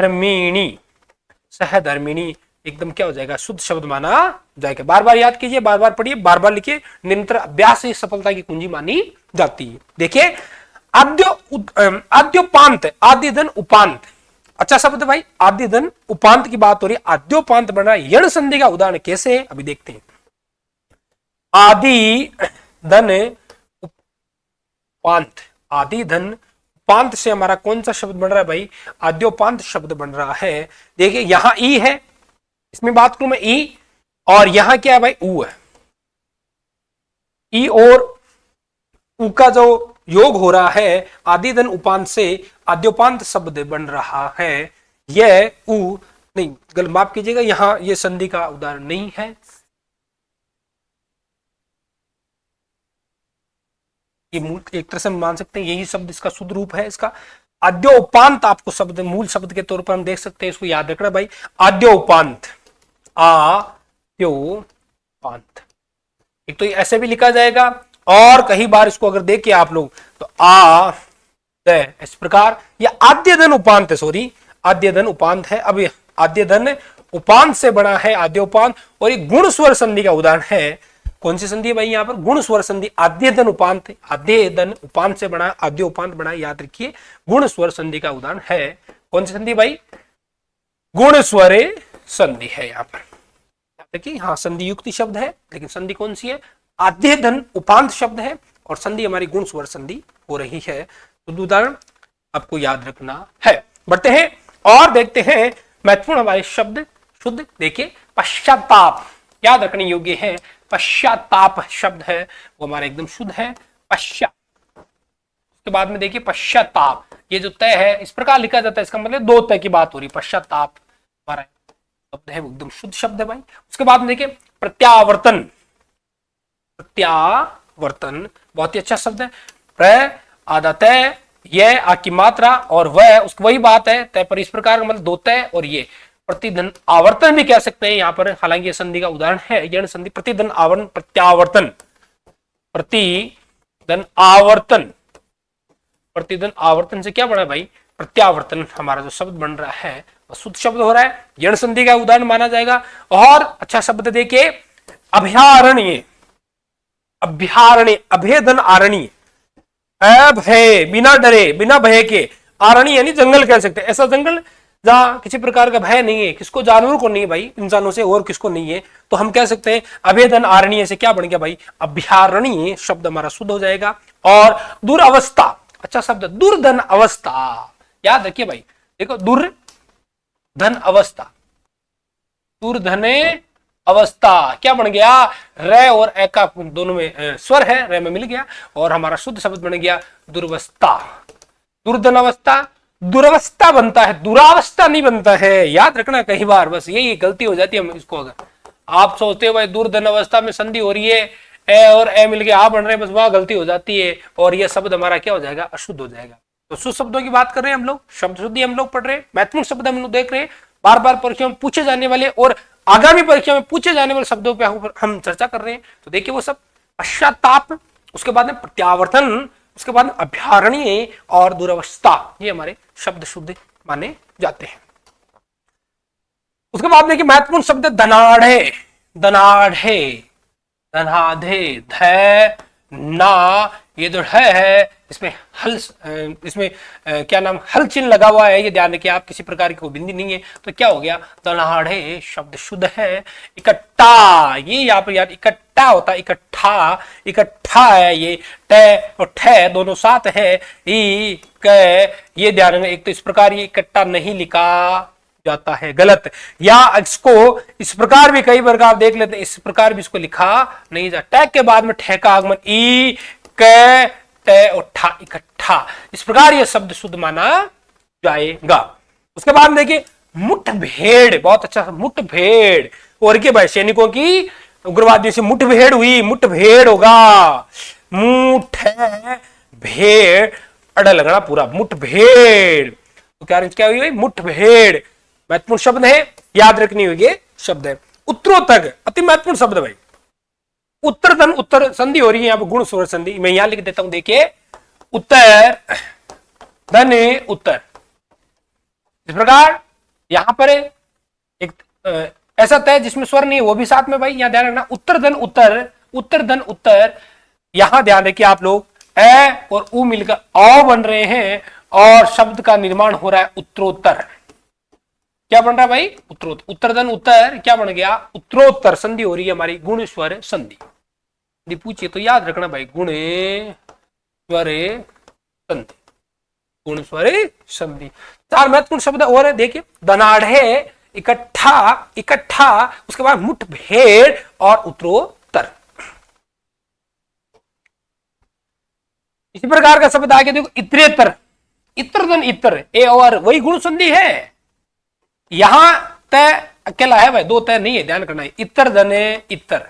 सहधर्मिणी एकदम क्या हो जाएगा, शुद्ध शब्द माना जाएगा। बार बार याद कीजिए, बार बार पढ़िए, बार बार लिखिए, निरंतर अभ्यास से सफलता की कुंजी मानी जाती है। देखिए आद्योपांत, आदि धन उपांत, अच्छा शब्द भाई, आदि धन उपांत की बात हो रही है, आद्योपांत बना यण संधि का उदाहरण कैसे है अभी देखते हैं। आदि धन उपांत, आदि धन उपांत से हमारा कौन सा शब्द बन रहा है भाई, आद्योपांत शब्द बन रहा है। देखिए यहां ई है, इसमें बात करूं मैं ई, और यहां क्या है भाई, ऊ है, ई और ऊ का जो योग हो रहा है, आदि धन उपांत से आद्योपांत शब्द बन रहा है। यह ऊ नहीं, गलत माफ कीजिएगा, यहां ये संधि का उदाहरण नहीं है, ये मूल एक तरह से हम मान सकते हैं यही शब्द इसका शुद्ध रूप है। इसका आद्योपांत आपको शब्द मूल शब्द के तौर पर हम देख सकते हैं, इसको याद रखना भाई, आद्योपांत, आद्योपांत, एक तो ऐसे भी लिखा जाएगा, और कई बार इसको अगर देखिए आप लोग तो इस प्रकार, या आद्य धन उपांत है, सॉरी आद्य धन उपांत है। अब आद्य धन उपांत से बना है आद्योपांत, और ये गुण स्वर संधि का उदाहरण है। कौन सी संधि है भाई, यहां पर गुण स्वर संधि, आद्य धन उपांत, आद्य धन उपांत से बना, आद्य उपांत बना, याद रखिए गुण स्वर संधि का उदाहरण है। कौन सी संधि भाई, गुण स्वर संधि है, यहां पर देखिए हाँ संधि युक्ति शब्द है, लेकिन संधि कौन सी है? आद्य धन उपांत शब्द है और संधि हमारी गुण स्वर संधि हो रही है। तो उदाहरण आपको याद रखना है। बढ़ते हैं और देखते हैं महत्वपूर्ण हमारे शब्द शुद्ध। देखिए पश्चाताप याद रखने योग्य है। पश्चाताप शब्द है वो हमारा एकदम शुद्ध है। पश्चात, उसके बाद में देखिए पश्चाताप, ये जो तय है इस प्रकार लिखा जाता है, इसका मतलब दो तय की बात हो रही है। पश्चाताप हमारा शब्द है वो एकदम शुद्ध शब्द है भाई। उसके बाद में देखिए प्रत्यावर्तन, प्रत्यावर्तन बहुत ही अच्छा शब्द है। प्र आधा तय, ये आ की मात्रा और वह उसकी वही बात है, तय पर इस प्रकार मतलब दो तय और ये प्रतिधन आवर्तन भी कह सकते हैं यहाँ पर, हालांकि ये संधि का उदाहरण है यण संधि। प्रतिधन आवर्तन, प्रत्यावर्तन, प्रतिधन आवर्तन, प्रतिधन आवर्तन से क्या बना भाई? प्रत्यावर्तन हमारा जो शब्द बन रहा है वह शुद्ध शब्द हो रहा है, यण संधि का उदाहरण माना जाएगा। और अच्छा शब्द देखिए अभयारण्य, अभयारण्य, अभेदन आरण्य, अभय बिना डरे बिना भय के, आरण्य यानी जंगल कह सकते हैं, ऐसा जंगल जहां किसी प्रकार का भय नहीं है, किसको? जानवरों को नहीं है भाई, इंसानों से और किसको नहीं है, तो हम कह सकते हैं अभेदन आरण्य से क्या बन गया भाई? अभयारण्य शब्द हमारा शुद्ध हो जाएगा। और दुरावस्था, अच्छा शब्द दुर्धन अवस्था, याद रखिए भाई। देखो दुर्धन अवस्था, दुर्धने अवस्था क्या बन गया? रे और ए का दोनों में स्वर है, रे में मिल गया और हमारा शुद्ध शब्द बन गया दुर्वस्था। दुर्धन अवस्था, दुरावस्था बनता है, दुरावस्था नहीं बनता है, याद रखना। कई बार बस यही गलती हो जाती है हम इसको, अगर आप सोचते हो भाई दुर्धन अवस्था में संधि हो रही है, ए और ए मिलके आ बन रहे हैं, बस वहां गलती हो जाती है और यह शब्द हमारा क्या हो जाएगा? अशुद्ध हो जाएगा। तो शुद्ध शब्दों की बात कर रहे हैं हम लोग, शब्द शुद्धि हम लोग पढ़ रहे हैं, महत्वपूर्ण शब्द हम लोग देख रहे हैं, बार बार परीक्षा में पूछे जाने वाले और आगामी परीक्षा में पूछे जाने वाले शब्दों पर हम चर्चा कर रहे हैं। तो देखिए वो सब पश्चाताप, उसके बाद में प्रत्यावर्तन, उसके बाद अभयारण्य और दुरावस्था, ये हमारे शब्द शुद्ध माने जाते हैं। उसके बाद देखिए महत्वपूर्ण शब्द धनाढ़े, धनाढ़े, धनाधे, ध ना, ये जो है इसमें हल, इसमें क्या नाम हल चिन्ह लगा हुआ है, ये ध्यान रखिए आप, किसी प्रकार की कोई बिंदी नहीं है, तो क्या हो गया? धनाढ़े शब्द शुद्ध है। इकट्ठा, ये यहाँ पर यार इकट्ठा होता है, इकट्ठा, इकट्ठा है, ये ट और ठ दोनों साथ है। ई क, ये ध्यान रखना, एक तो इस प्रकार ये इकट्ठा नहीं लिखा जाता है, गलत, या इसको इस प्रकार भी कई बार आप देख लेते हैं, इस प्रकार भी इसको लिखा नहीं जाता। टैग के बाद में ठे का आगमन, ई क ट और ठा, इकट्ठा, इस प्रकार यह शब्द शुद्ध माना जाएगा। उसके बाद देखिए मुठभेड़, बहुत अच्छा, मुठभेड़, और के भाई सैनिकों की उग्रवादियों से मुठभेड़ हुई, मुठभेड़ होगा, मुठ भेड़ अड़ा लगना पूरा, मुठभेड़, तो क्या हुई? मुठभेड़ महत्वपूर्ण शब्द है, याद रखने योग्य शब्द है। उत्तरोत्तर अति महत्वपूर्ण शब्द भाई। उत्तर धन उत्तर संधि हो रही है यहाँ पर, गुण स्वर संधि, मैं यहां लिख देता हूं, देखिए उत्तर धन उत्तर, इस प्रकार यहां पर एक ऐसा तय जिसमें स्वर नहीं है वो भी साथ में भाई, यहां ध्यान रखना। उत्तर धन उत्तर, उत्तर धन उत्तर, यहां ध्यान रखिए आप लोग, ए और उ मिलकर औ बन रहे हैं और शब्द का निर्माण हो रहा है उत्तरोत्तर। क्या बन रहा है भाई? उत्तरोत्तर, उत्तर धन उत्तर क्या बन गया? उत्तरोत्तर संधि हो रही है हमारी गुण स्वर संधि। यदि पूछिए तो याद रखना भाई, गुण स्वर संधि, गुण स्वर संधि। चार महत्वपूर्ण शब्द और है, देखिए धनाढ़े, इकट्ठा, इकट्ठा, उसके बाद मुठभेड़ और उत्तरोत्तर। इसी प्रकार का शब्द आगे देखो इतरेतर, इतर धन इतर, ए और वही गुण संधि है, यहां तय अकेला है भाई, दो तय नहीं है, ध्यान करना है। इतर धन इतर,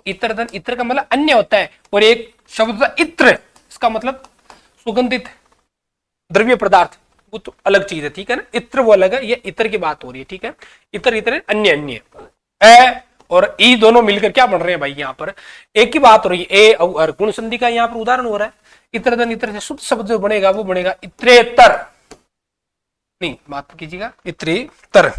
इतर धन इतर का मतलब अन्य होता है, और एक शब्द होता है इत्र, इसका मतलब सुगंधित द्रव्य पदार्थ, वो तो अलग चीज है, ठीक है ना। इत्र वो अलग है, ये इतर की बात हो रही है, ठीक है। इतर इतर अन्य अन्य, ए और ई दोनों मिलकर क्या बन रहे हैं भाई? यहाँ पर एक ही बात हो रही है, ए और गुण संधि का यहाँ पर उदाहरण हो रहा है। इतर धन इतर से शुद्ध शब्द जो बनेगा वो बनेगा इत्रेतर, नहीं माफ कीजिएगा, इत्रेतर,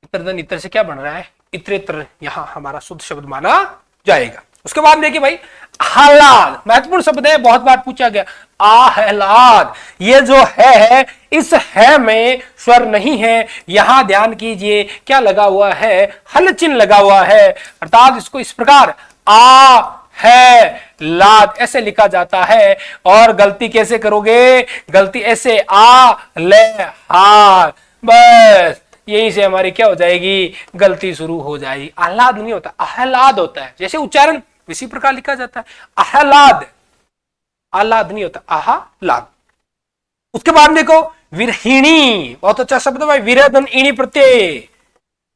इतर धन इतर से क्या बन रहा है? इत्रेतर, यहां हमारा शुद्ध शब्द माना जाएगा। उसके बाद देखिए भाई आह्लाद, महत्वपूर्ण शब्द है, बहुत बार पूछा गया, आह्लाद, ये जो है इस है में स्वर नहीं है, यहां ध्यान कीजिए क्या लगा हुआ है, हल चिन्ह लगा हुआ है, अर्थात इसको इस प्रकार आ है लाद ऐसे लिखा जाता है। और गलती कैसे करोगे, गलती ऐसे आ ले हा, बस यहीं से हमारी क्या हो जाएगी, गलती शुरू हो जाएगी। आह्लाद नहीं होता, आह्लाद होता है, जैसे उच्चारण इसी प्रकार लिखा जाता है, आह्लाद, आह्लाद नहीं होता, आह्लाद। उसके बाद देखो विरहिणी, बहुत अच्छा शब्द भाई, विरहधन इणी प्रत्यय,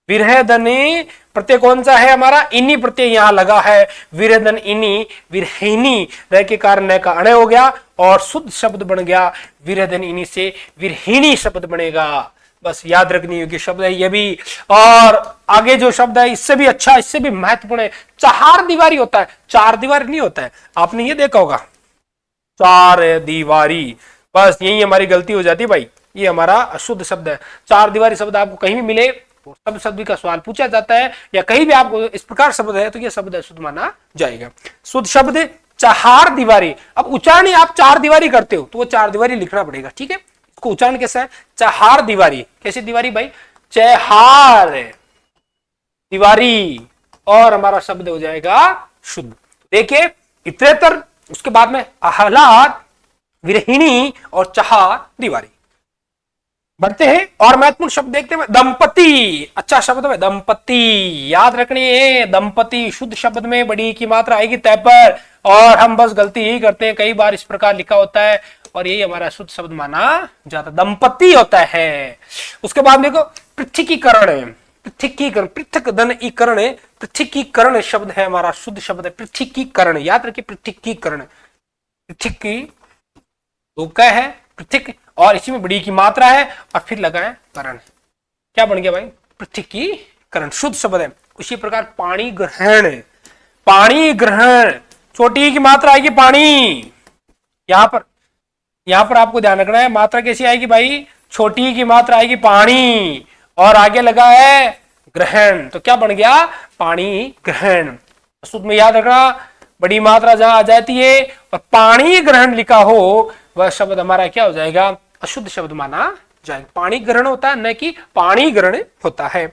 विरहधनी प्रत्यय कौन सा है हमारा, इनी प्रत्यय यहां लगा है, विरहधन इनी, विरहिणी रह के कारण न का अण हो गया और शुद्ध शब्द बन गया, विरहधन इनी से विरहिणी शब्द बनेगा। बस याद रखनी होगी शब्द है ये भी। और आगे जो शब्द है इससे भी अच्छा, इससे भी महत्वपूर्ण है, चार दीवारी होता है, चार दीवारी नहीं होता है, आपने ये देखा होगा चार दीवारी, बस यही हमारी गलती हो जाती है भाई, ये हमारा अशुद्ध शब्द है। चार दीवारी शब्द आपको कहीं भी मिले तो सब शब्द का सवाल पूछा जाता है, या कहीं भी आपको इस प्रकार शब्द है तो ये शब्द अशुद्ध माना जाएगा। शुद्ध शब्द चार दीवारी, अब उच्चारण आप चार दीवारी करते हो तो वो चार दीवारी लिखना पड़ेगा, ठीक है। इसको उच्चारण कैसा है, चार दीवारी, कैसी दीवारी भाई, चहार दीवारी, और हमारा शब्द हो जाएगा शुद्ध। देखिए इतरेतर, उसके बाद में आह्लाद, विरहिणी और चार दीवारी। बढ़ते हैं और महत्वपूर्ण शब्द देखते हैं, दंपति, अच्छा शब्द है दंपति, याद रखनी है, दंपति शुद्ध शब्द में बड़ी की मात्रा आएगी तय पर, और हम बस गलती यही करते हैं, कई बार इस प्रकार लिखा होता है और यही हमारा शुद्ध शब्द माना जाता, दंपति होता है। उसके बाद देखो पृथकीकरण, पृथकीकरण, पृथक धन इकरण, पृथकीकरण शब्द है हमारा शुद्ध शब्द है, पृथकीकरण, याद रखिए पृथकीकरण, पृथकी तो क्या है पृथक, और इसी में बड़ी की मात्रा है और फिर लगा है करण, क्या बन गया भाई, पृथकीकरण शुद्ध शब्द है। उसी प्रकार पानी ग्रहण, पानी ग्रहण, छोटी की मात्रा आएगी पानी, यहां पर आपको ध्यान रखना है मात्रा कैसी आएगी भाई, छोटी की मात्रा आएगी पानी और आगे लगा है ग्रहण, तो क्या बन गया, पानी ग्रहण। शुद्ध में याद रखना बड़ी मात्रा जहां आ जाती है और पानी ग्रहण लिखा हो वह शब्द हमारा क्या हो जाएगा, अशुद्ध शब्द माना जाएगा। पानी ग्रहण होता है न कि पानी ग्रहण होता है।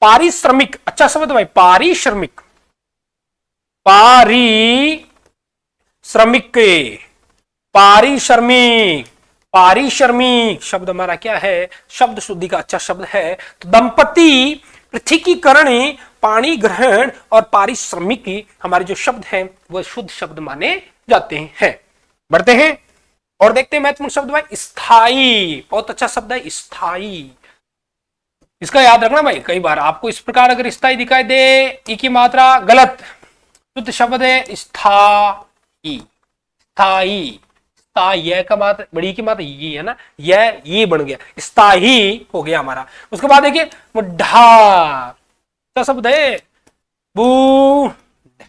पारिश्रमिक, अच्छा शब्द भाई, पारिश्रमिक, पारिश्रमिक, पारिश्रमिक, पारिश्रमिक शब्द हमारा क्या है, शब्द शुद्धि का अच्छा शब्द है। तो दंपति, पृथकीकरण, पानी ग्रहण और पारिश्रमिक हमारे जो शब्द हैं वह शुद्ध शब्द माने जाते हैं। बढ़ते हैं और देखते हैं महत्वपूर्ण शब्द भाई, स्थाई, बहुत अच्छा शब्द है स्थाई, इसका याद रखना भाई, कई बार आपको इस प्रकार अगर स्थाई दिखाई दे, ई की मात्रा गलत, शुद्ध शब्द है स्थाई, स्थाई, स्थाई का मात्रा बड़ी की मात्रा ये है ना, ये बन गया स्थाई हो गया हमारा। उसके बाद देखिए बुढ़ा, शब्द है बू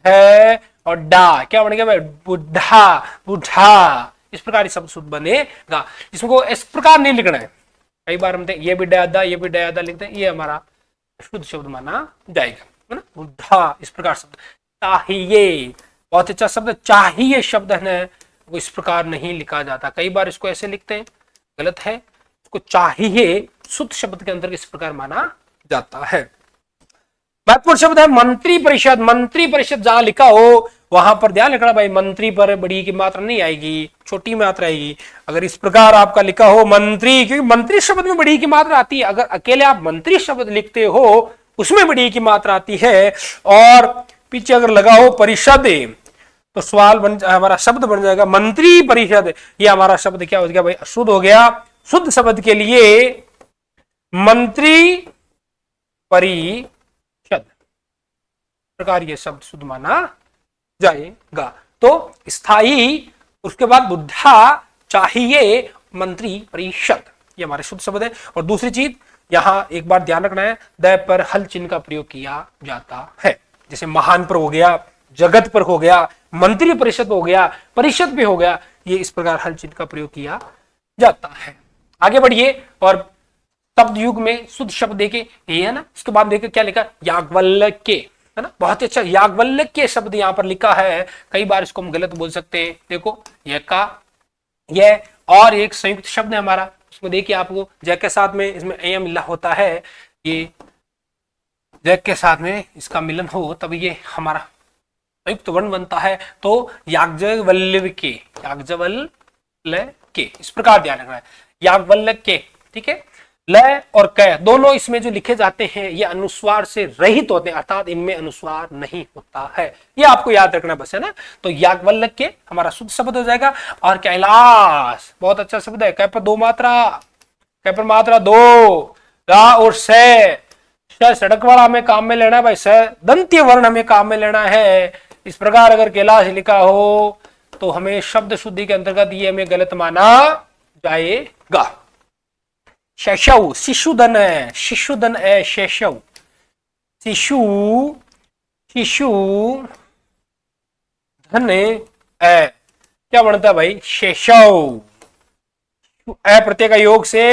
है और डा, क्या बन गया भाई, बुढ़ा, बुढ़ा, इस प्रकार शब्द शुद्ध बनेगा। इसको इस प्रकार नहीं लिखना है, कई बार हम ये भी डादा ये भी डादा लिखते हैं, ये हमारा शुद्ध शब्द माना जाएगा, है ना, बुढ़ा, इस प्रकार शब्द। चाहिए, बहुत अच्छा शब्द, चाहिए शब्द है वो इस प्रकार नहीं लिखा जाता, कई बार इसको ऐसे लिखते हैं, गलत है, इसको चाहिए शुद्ध शब्द के अंदर इस प्रकार माना जाता है। महत्वपूर्ण शब्द है मंत्री परिषद, मंत्री परिषद जहां लिखा हो वहां पर ध्यान रखना भाई, मंत्री पर बड़ी की मात्रा नहीं आएगी, छोटी मात्रा आएगी। अगर इस प्रकार आपका लिखा हो मंत्री, क्योंकि मंत्री शब्द में बड़ी की मात्रा आती है, अगर अकेले आप मंत्री शब्द लिखते हो उसमें बड़ी की मात्रा आती है, और पीछे अगर लगा हो परिषद तो सवाल हमारा शब्द बन जाएगा मंत्री परिषद, ये हमारा शब्द क्या हो गया भाई, अशुद्ध हो गया। शुद्ध शब्द के लिए मंत्री परिषद प्रकार ये शब्द शुद्ध माना जाएगा। तो स्थाई, उसके बाद बुढ़ा, चाहिए, मंत्री परिषद, ये हमारे शुद्ध शब्द है। और दूसरी चीज यहां एक बार ध्यान रखना है, द पर हल चिन्ह का प्रयोग किया जाता है, जैसे महान पर हो गया, जगत पर हो गया, मंत्री परिषद हो गया, परिषद पे हो गया, ये इस प्रकार हल चिन्ह का प्रयोग किया जाता है। आगे बढ़िए और शब्द युग में शुद्ध शब्द देखे, ये है ना। उसके बाद देखे क्या लिखा, याज्ञवल्क्य, है ना, बहुत ही अच्छा याज्ञवल्क्य शब्द यहाँ पर लिखा है, कई बार इसको हम गलत बोल सकते हैं। देखो यह का, यह और एक संयुक्त शब्द है हमारा, इसमें देखिए आपको जय के साथ में इसमें एम मिला होता है, ये जय के साथ में इसका मिलन हो तब ये हमारा संयुक्त वर्ण बनता है। तो याज्ञवल्क्य के, इस प्रकार ध्यान रखना है, याज्ञवल्क्य, ठीक है। ल और क दोनों इसमें जो लिखे जाते हैं ये अनुस्वार से रहित होते हैं, अर्थात इनमें अनुस्वार नहीं होता है, ये आपको याद रखना बस, है ना। तो याज्ञवल्क्य हमारा शुद्ध शब्द हो जाएगा। और कैलाश बहुत अच्छा शब्द है, कै पर दो मात्रा, कै पर मात्रा दो, रा और से, सड़क वाला हमें काम में लेना है भाई, स दंत्य वर्ण हमें काम में लेना है। इस प्रकार अगर कैलाश लिखा हो तो हमें शब्द शुद्धि के अंतर्गत ये हमें गलत माना जाएगा। शैशव शिशुधन है, शिशुधन है, शैशव शिशु, शिशु धन है, क्या बनता है भाई, शैशव। अ प्रत्यय का योग से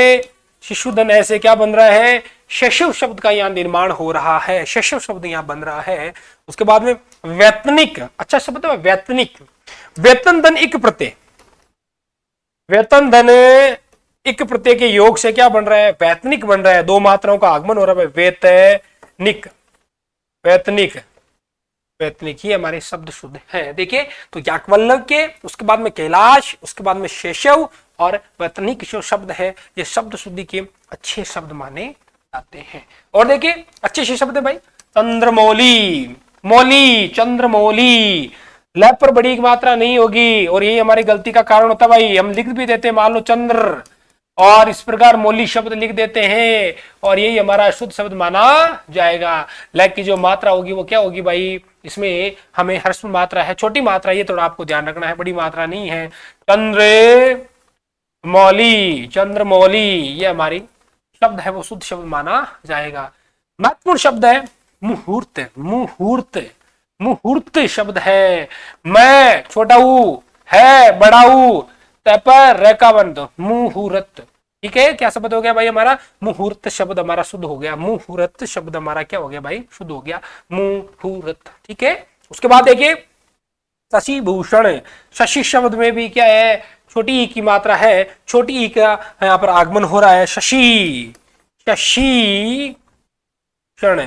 शिशुधन ऐसे क्या बन रहा है, शैशव शब्द का यहाँ निर्माण हो रहा है, शैशव शब्द यहाँ बन रहा है। उसके बाद में वेतनिक, अच्छा शब्द है वेतनिक, वेतन धन इक प्रत्यय, वेतन धन इक प्रत्यय के योग से क्या बन रहा है, वैतनिक बन रहा है, दो मात्राओं का आगमन हो रहा है, वेतनिक, वैतनिक, वैतनिक, ये हमारे शब्द शुद्ध है। देखिए तो याज्ञवल्क्य, उसके बाद में कैलाश, उसके बाद में शेषव और वैतनिक जो शब्द है ये शब्द शुद्धि के अच्छे शब्द माने जाते हैं। और देखिए अच्छे से शब्द है भाई, चंद्रमौली, मौली, चंद्रमौली, ल पर बड़ी की मात्रा नहीं होगी और यही हमारी गलती का कारण होता है भाई, हम लिख भी देते हैं मान लो चंद्र और इस प्रकार मौली शब्द लिख देते हैं और यही हमारा शुद्ध शब्द माना जाएगा। ल की जो मात्रा होगी वो क्या होगी भाई, इसमें हमें हर्ष मात्रा है, छोटी मात्रा, ये थोड़ा आपको ध्यान रखना है, बड़ी मात्रा नहीं है। चंद्र मौली, चंद्रमौली, ये हमारी शब्द है वो शुद्ध शब्द माना जाएगा। महत्वपूर्ण शब्द है मुहूर्त, मुहूर्त, मुहूर्त शब्द है, मैं छोटा ऊ है बड़ा ऊ, पर रेखा बन दो, मुहूर्त, ठीक है। क्या शब्द हो गया भाई हमारा, मुहूर्त शब्द हमारा शुद्ध हो गया, मुहूर्त शब्द हमारा क्या हो गया भाई, शुद्ध हो गया, मुहूर्त, ठीक है। उसके बाद देखिए शशि भूषण, शशि शब्द में भी क्या है, छोटी ई की मात्रा है, छोटी ई का यहाँ पर आगमन हो रहा है, शशि, शशि क्षण,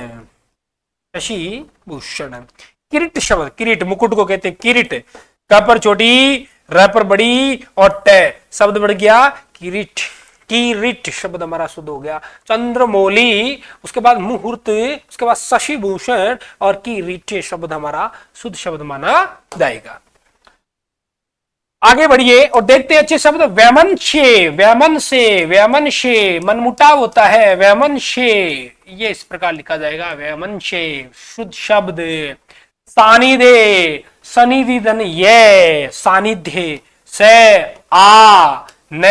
शशि भूषण। किरीट शब्द, किरीट मुकुट को कहते हैं किरीट, क पर छोटी, र पर बड़ी और ट शब्द बढ़ गया किरीट, किरीट शब्द हमारा शुद्ध हो गया। चंद्रमौली, उसके बाद मुहूर्त, उसके बाद शशि भूषण और किरीट शब्द हमारा शुद्ध शब्द माना जाएगा। आगे बढ़िए और देखते हैं अच्छे शब्द, वैमनस्ये, वैमनस्ये, वैमनस्ये मनमुटाव होता है, वैमनस्ये, ये इस प्रकार लिखा जाएगा, वैमनस्ये शुद्ध शब्द। सानिध्य, सनिधि धन ये, सानिध्य से आ न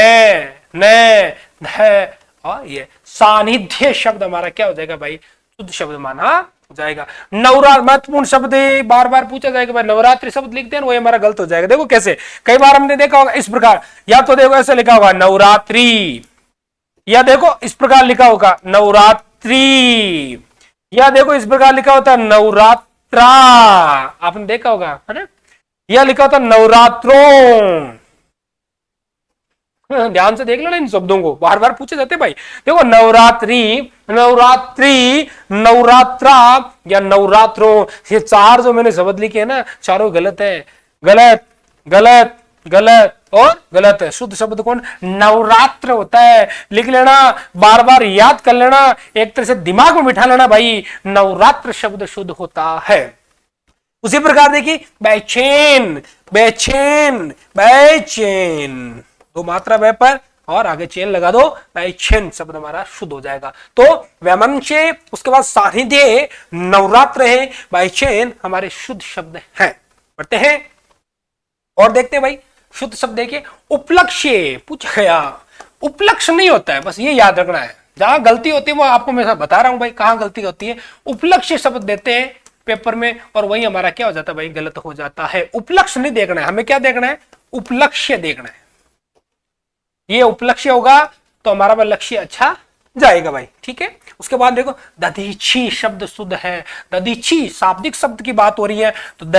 और ये सानिध्य शब्द हमारा क्या हो जाएगा भाई, शुद्ध शब्द माना जाएगा। नवरात्र महत्वपूर्ण शब्द है, बार बार पूछा जाएगा भाई नवरात्रि शब्द लिखते हैं वो हमारा गलत हो जाएगा। देखो कैसे, कई बार हमने देखा होगा इस प्रकार, या तो देखो ऐसे लिखा होगा नवरात्रि, या देखो इस प्रकार लिखा होगा नवरात्रि, या देखो इस प्रकार लिखा होता है नवरात्रा, आपने देखा होगा है ना, यह लिखा होता नवरात्रों। ध्यान से देख लेना इन शब्दों को, बार बार पूछे जाते भाई। देखो नवरात्रि, नवरात्रि, नवरात्रा या नवरात्रों, ये चार जो मैंने शब्द लिखे हैं ना, चारों गलत है, गलत गलत गलत और गलत है। शुद्ध शब्द कौन, नवरात्र होता है, लिख लेना, बार बार याद कर लेना, एक तरह से दिमाग में बिठा लेना भाई, नवरात्र शब्द शुद्ध होता है। उसी प्रकार देखिए बैचेन, बैचेन, बैचेन, दो मात्रा बै पर और आगे चेन लगा दो, बैचेन शब्द हमारा शुद्ध हो जाएगा। तो वैमनस्ये, उसके बाद सानिध्य, नवरात्र है, बैचेन हमारे शुद्ध शब्द हैं। पढ़ते हैं और देखते हैं भाई शुद्ध शब्द देखिए। उपलक्ष्य पूछा गया, उपलक्ष्य नहीं होता है, बस ये याद रखना है, जहां गलती होती है वो आपको मैं बता रहा हूं भाई कहां गलती होती है। उपलक्ष्य शब्द देते हैं पेपर में और वही हमारा क्या हो जाता है भाई, गलत हो जाता है। उपलक्ष्य नहीं देखना है, हमें क्या देखना है, उपलक्ष्य देखना है। ये उपलक्ष्य होगा तो हमारा वह लक्ष्य अच्छा जाएगा भाई, ठीक है। उसके बाद देखो दधीची शब्द शुद्ध है, दधीची शाब्दिक शब्द की बात हो रही है तो द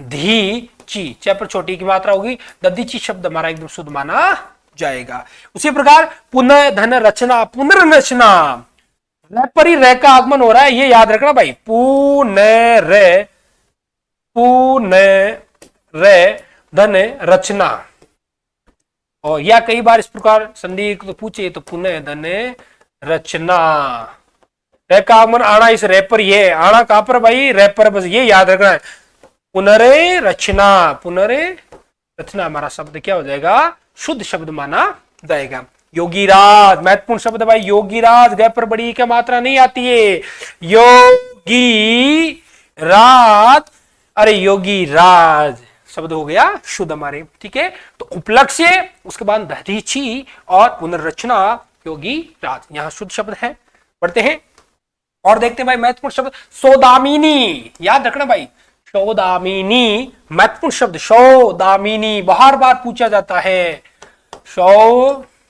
धी ची, च पर छोटी की मात्रा होगी, दधीची शब्द हमारा एकदम शुद्ध माना जाएगा। उसी प्रकार पुनः धन रचना, पुनर्रचना, रे पर ही रे का आगमन हो रहा है, ये याद रखना भाई। पुनः धन रचना। और या कई बार इस प्रकार संधि तो पूछे तो पुनः धन रचना, रे का आगमन आना इस रे पर, ये आना कहां पर भाई, रे पर, बस ये याद रखना है। पुनरे रचना, पुनरे रचना हमारा शब्द क्या हो जाएगा, शुद्ध शब्द माना जाएगा। योगीराज, महत्वपूर्ण शब्द भाई, योगीराज, गै पर बड़ी क्या मात्रा नहीं आती है, योगी राज, अरे योगी राज शब्द हो गया शुद्ध हमारे, ठीक है। तो उपलक्ष्य, उसके बाद दधीची और पुनर्रचना, योगी राज, यहां शुद्ध शब्द है। पढ़ते हैं और देखते हैं भाई महत्वपूर्ण शब्द। सौदामिनी, याद रखना भाई, सौदामिनी महत्वपूर्ण शब्द, सौदामिनी बार बार पूछा जाता है। सौदामिनी,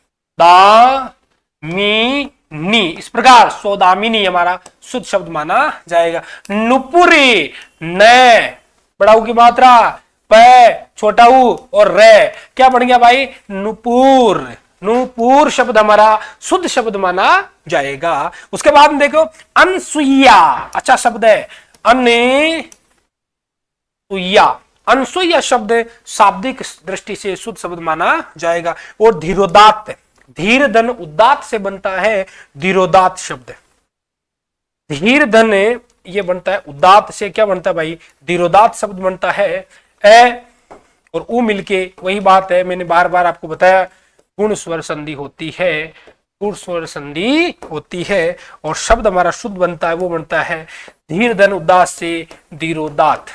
इस प्रकार सौदामिनी हमारा शुद्ध शब्द माना जाएगा। नुपुरी, न बड़ा ऊ की मात्रा, प छोटा ऊ और रे क्या बन गया भाई, नुपुर, नूपुर शब्द हमारा शुद्ध शब्द माना जाएगा। उसके बाद में देखो अनसुईया, अच्छा शब्द है, अनसुईया, अनसुईया शब्द शाब्दिक दृष्टि से शुद्ध शब्द माना जाएगा। और धीरोदात, धीर धन उदात से बनता है धीरोदात शब्द, धीर धन ये बनता है उदात से, क्या बनता है भाई, धीरोदात शब्द बनता है। ए और ऊ मिलके वही बात है, मैंने बार बार आपको बताया, गुण स्वर संधि होती है, गुण स्वर संधि होती है और शब्द हमारा शुद्ध बनता है, वो बनता है धीर धन उदात से धीरोदात।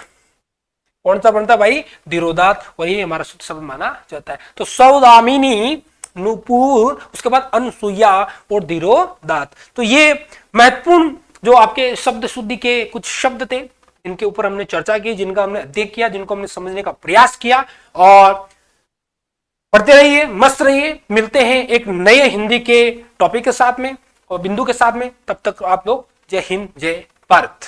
कौन सा बनता है भाई, धीरोदात, वही हमारा शुद्ध शब्द माना जाता है। तो सौदामिनी, नूपुर, उसके बाद अनसुईया और धीरोदात। तो ये महत्वपूर्ण जो आपके शब्द शुद्धि के कुछ शब्द थे, इनके ऊपर हमने चर्चा की, जिनका हमने अध्ययन किया, जिनको हमने समझने का प्रयास किया। और पढ़ते रहिए, मस्त रहिए, मिलते हैं एक नए हिंदी के टॉपिक के साथ में और बिंदु के साथ में। तब तक आप लोग जय हिंद, जय भारत।